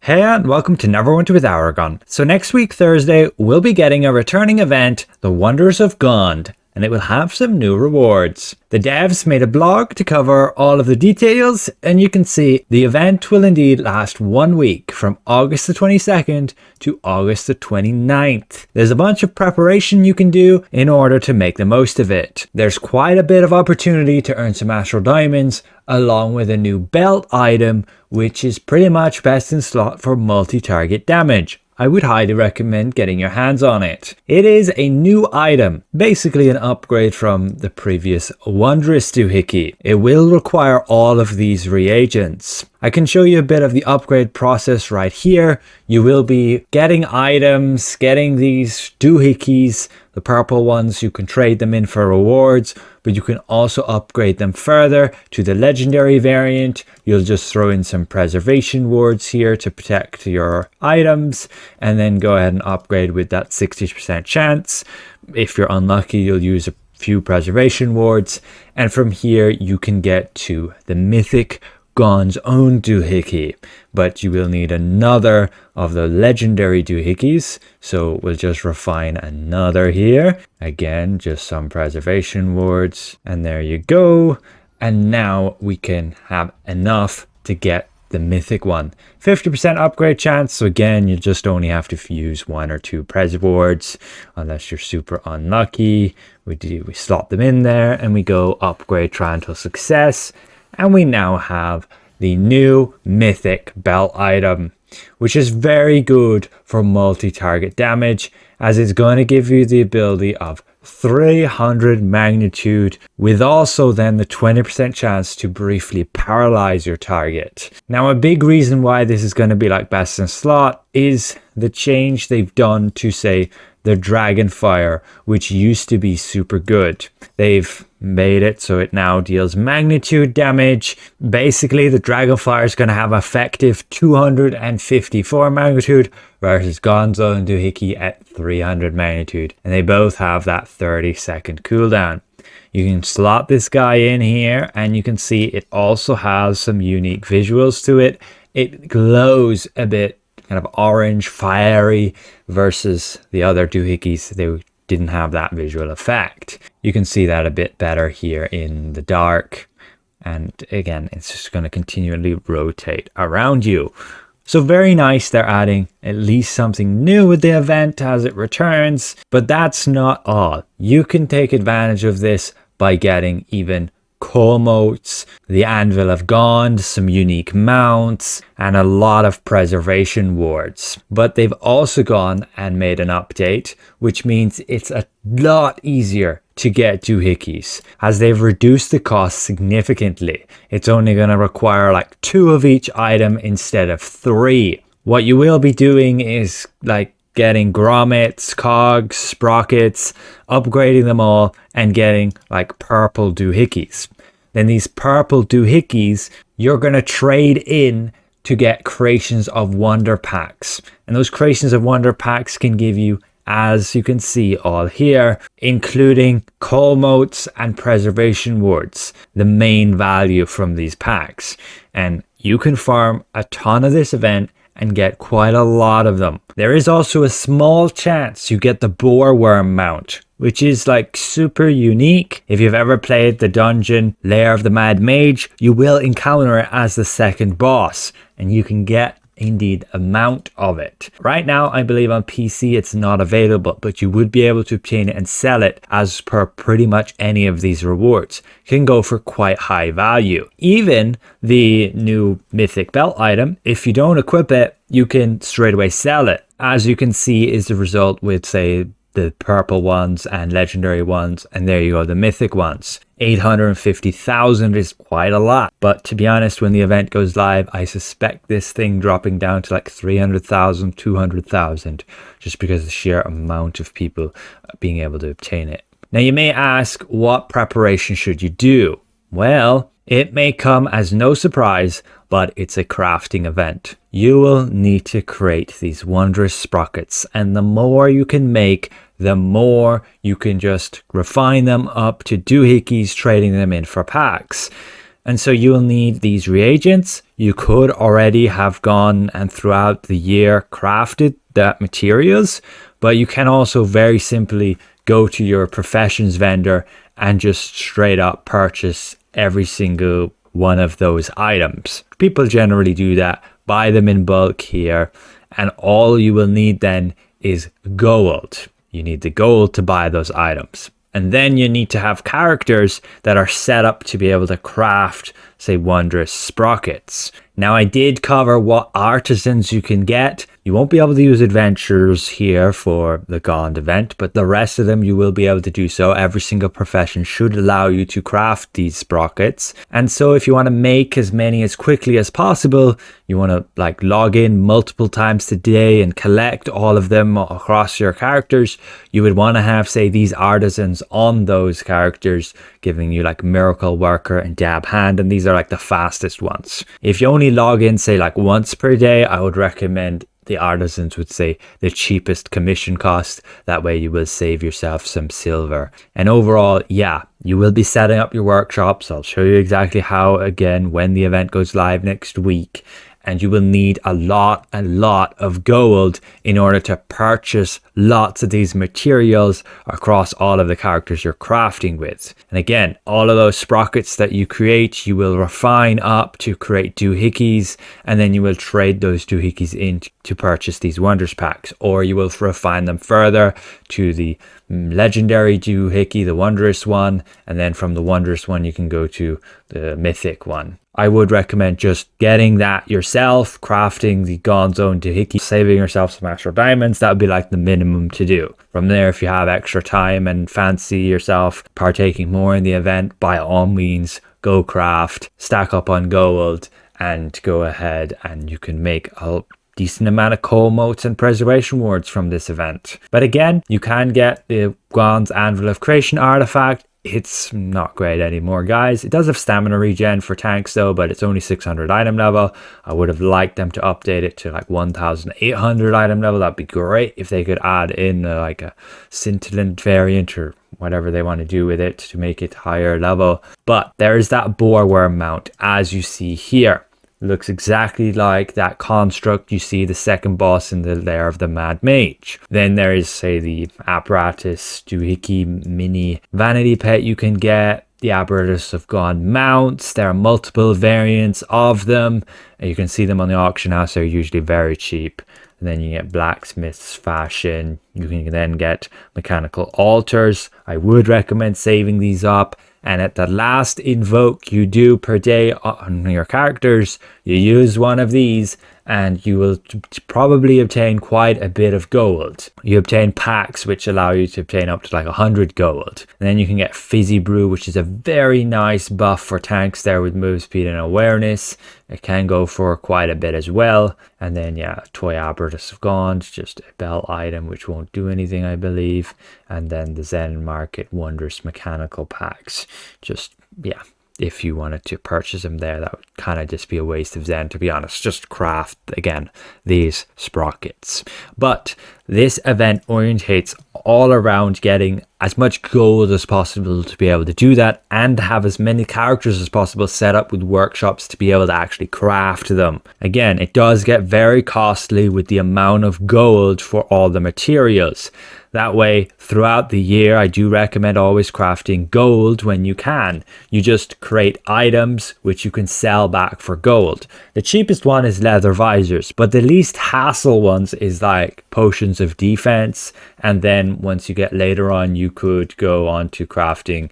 Hey and welcome to Neverwinter with Aragon. So next week Thursday we'll be getting a returning event, The Wonders of Gond, and it will have some new rewards. The devs made a blog to cover all of the details, and you can see the event will indeed last 1 week from August the 22nd to August the 29th. There's a bunch of preparation you can do in order to make the most of it. There's quite a bit of opportunity to earn some astral diamonds, along with a new belt item, which is pretty much best in slot for multi-target damage. I would highly recommend getting your hands on it. It is a new item, basically an upgrade from the previous Wondrous Doohickey. It will require all of these reagents. I can show you a bit of the upgrade process right here. You will be getting items, getting these doohickeys, the purple ones. You can trade them in for rewards, but you can also upgrade them further to the legendary variant. You'll just throw in some preservation wards here to protect your items, and then go ahead and upgrade with that 60% chance. If you're unlucky, you'll use a few preservation wards, and from here you can get to the mythic Gond's own doohickey, but you will need another of the legendary doohickeys, so we'll just refine another here. Again, just some preservation wards, and there you go. And now we can have enough to get the mythic one. 50% upgrade chance, so again, you just only have to use 1 or 2 pres wards unless you're super unlucky. We slot them in there and we go upgrade, try until success. And we now have the new mythic belt item, which is very good for multi-target damage, as it's going to give you the ability of 300 magnitude, with also then the 20% chance to briefly paralyze your target. Now, a big reason why this is going to be like best in slot is the change they've done to, say, the Dragonfire, which used to be super good. They've made it so it now deals magnitude damage. Basically, the Dragonfire is going to have effective 254 magnitude versus Gonzo and Doohickey at 300 magnitude, and they both have that 30-second cooldown. You can slot this guy in here, and you can see it also has some unique visuals to it. It glows a bit kind of orange, fiery, versus the other doohickeys. They didn't have that visual effect. You can see that a bit better here in the dark, and again, it's just going to continually rotate around you. So very nice, they're adding at least something new with the event as it returns, but that's not all. You can take advantage of this by getting even Colmotes, the Anvil of Gond, some unique mounts, and a lot of preservation wards. But they've also gone and made an update, which means it's a lot easier to get doohickeys, as they've reduced the cost significantly. It's only going to require like 2 of each item instead of 3. What you will be doing is like getting grommets, cogs, sprockets, upgrading them all, and getting like purple doohickeys. Then these purple doohickeys, you're going to trade in to get creations of wonder packs. And those creations of wonder packs can give you, as you can see all here, including Colmotes and preservation wards, the main value from these packs. And you can farm a ton of this event and get quite a lot of them. There is also a small chance you get the boar worm mount, which is like super unique. If you've ever played the dungeon Lair of the Mad Mage, you will encounter it as the second boss, and you can get indeed a mount of it. Right now, I believe on PC it's not available, but you would be able to obtain it and sell it as per pretty much any of these rewards. It can go for quite high value. Even the new mythic belt item, if you don't equip it, you can straight away sell it. As you can see is the result with, say, the purple ones and legendary ones, and there you go, the mythic ones. 850,000 is quite a lot, but to be honest, when the event goes live, I suspect this thing dropping down to like 300,000, 200,000, just because of the sheer amount of people being able to obtain it. Now you may ask, what preparation should you do? Well, it may come as no surprise, but it's a crafting event. You will need to create these wondrous sprockets, and the more you can make, the more you can just refine them up to doohickeys, trading them in for packs. And so you'll need these reagents. You could already have gone and throughout the year crafted that materials, but you can also very simply go to your professions vendor and just straight up purchase every single one of those items. People generally do that, buy them in bulk here, and all you will need then is gold. You need the gold to buy those items. And then you need to have characters that are set up to be able to craft, say, wondrous sprockets. Now, I did cover what artisans you can get. You won't be able to use adventures here for the Gond event, but the rest of them you will be able to do so. Every single profession should allow you to craft these sprockets. And so if you want to make as many as quickly as possible, you want to like log in multiple times today and collect all of them across your characters, you would want to have, say, these artisans on those characters, giving you like Miracle Worker and Dab Hand, and these are like the fastest ones. If you only log in, say, like once per day, I would recommend the artisans would say the cheapest commission cost. That way you will save yourself some silver. And overall, yeah, you will be setting up your workshops. I'll show you exactly how, again, when the event goes live next week. And you will need a lot of gold in order to purchase lots of these materials across all of the characters you're crafting with. And again, all of those sprockets that you create, you will refine up to create doohickeys, and then you will trade those doohickeys in to purchase these wonders packs, or you will refine them further to the legendary doohickey, the wondrous one, and then from the wondrous one you can go to the mythic one. I would recommend just getting that yourself, crafting the Gond Zone doohickey, saving yourself some extra diamonds. That would be like the minimum to do. From there, if you have extra time and fancy yourself partaking more in the event, by all means, go craft, stack up on gold, and go ahead and you can make a decent amount of coal motes and preservation wards from this event. But again, you can get the Gond's Anvil of Creation artifact. It's not great anymore, guys. It does have stamina regen for tanks though, but it's only 600 item level. I would have liked them to update it to like 1800 item level. That'd be great if they could add in like a scintillant variant or whatever they want to do with it to make it higher level. But there's that boar worm mount, as you see here. Looks exactly like that construct you see the second boss in the Lair of the Mad Mage. Then there is, say, the Apparatus Doohickey mini vanity pet you can get. The Apparatus of Gond mounts. There are multiple variants of them. You can see them on the auction house. They're usually very cheap. And then you get Blacksmith's Fashion. You can then get Mechanical Altars. I would recommend saving these up. And at the last invoke you do per day on your characters, you use one of these and you will probably obtain quite a bit of gold. You obtain packs which allow you to obtain up to like 100 gold. And then you can get Fizzy Brew, which is a very nice buff for tanks there with move speed and awareness. It can go for quite a bit as well. And then yeah, Toy Apparatus of Gond, just a belt item which won't do anything, I believe. And then the Zen Market Wondrous Mechanical packs. Just, yeah, if you wanted to purchase them there, that would kind of just be a waste of Zen, to be honest. Just craft, again, these sprockets. But this event orientates all around getting as much gold as possible to be able to do that, and have as many characters as possible set up with workshops to be able to actually craft them. Again, it does get very costly with the amount of gold for all the materials. That way, throughout the year, I do recommend always crafting gold when you can. You just create items which you can sell back for gold. The cheapest one is leather visors, but the least hassle ones is like potions of defense. And then once you get later on, you could go on to crafting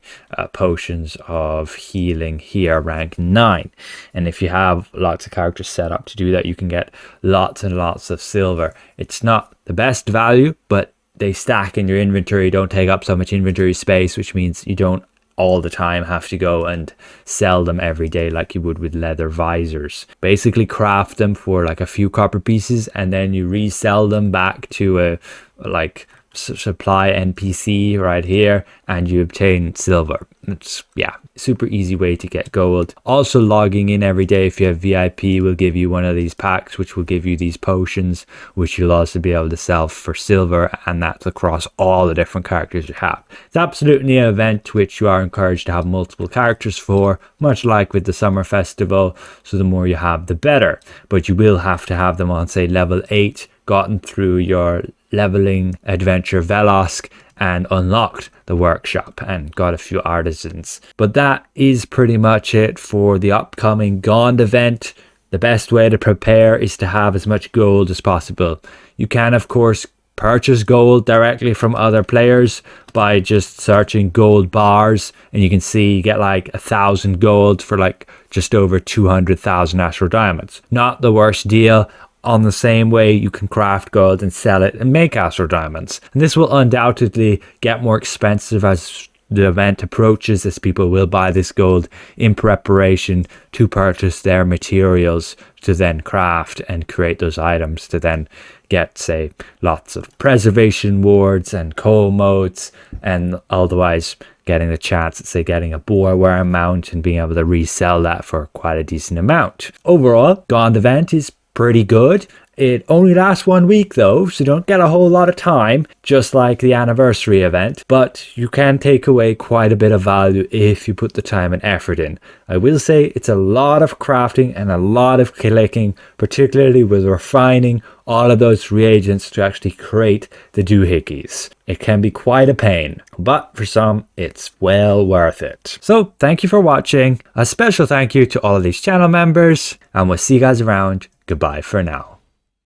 potions of healing here, rank 9. And if you have lots of characters set up to do that, you can get lots and lots of silver. It's not the best value, but they stack in your inventory, don't take up so much inventory space, which means you don't all the time have to go and sell them every day like you would with leather visors. Basically craft them for like a few copper pieces and then you resell them back to a like supply NPC right here, and you obtain silver. It's, yeah, super easy way to get gold. Also, logging in every day if you have VIP will give you one of these packs, which will give you these potions, which you'll also be able to sell for silver, and that's across all the different characters you have. It's absolutely an event which you are encouraged to have multiple characters for, much like with the summer festival, so the more you have the better, but you will have to have them on, say, level 8, gotten through your leveling adventure Velosk, and unlocked the workshop and got a few artisans. But that is pretty much it for the upcoming Gond event. The best way to prepare is to have as much gold as possible. You can, of course, purchase gold directly from other players by just searching gold bars, and you can see you get like 1,000 gold for like just over 200,000 Astral Diamonds. Not the worst deal. On the same way, you can craft gold and sell it and make Astral Diamonds. And this will undoubtedly get more expensive as the event approaches, as people will buy this gold in preparation to purchase their materials to then craft and create those items to then get, say, lots of preservation wards and coal motes, and otherwise getting the chance at, say, getting a boar worm mount and being able to resell that for quite a decent amount. Overall, Gond event is pretty good. It only lasts 1 week though, so you don't get a whole lot of time, just like the anniversary event, but you can take away quite a bit of value if you put the time and effort in. I will say it's a lot of crafting and a lot of clicking, particularly with refining all of those reagents to actually create the doohickeys. It can be quite a pain, but for some, it's well worth it. So thank you for watching. A special thank you to all of these channel members, and we'll see you guys around. Goodbye for now.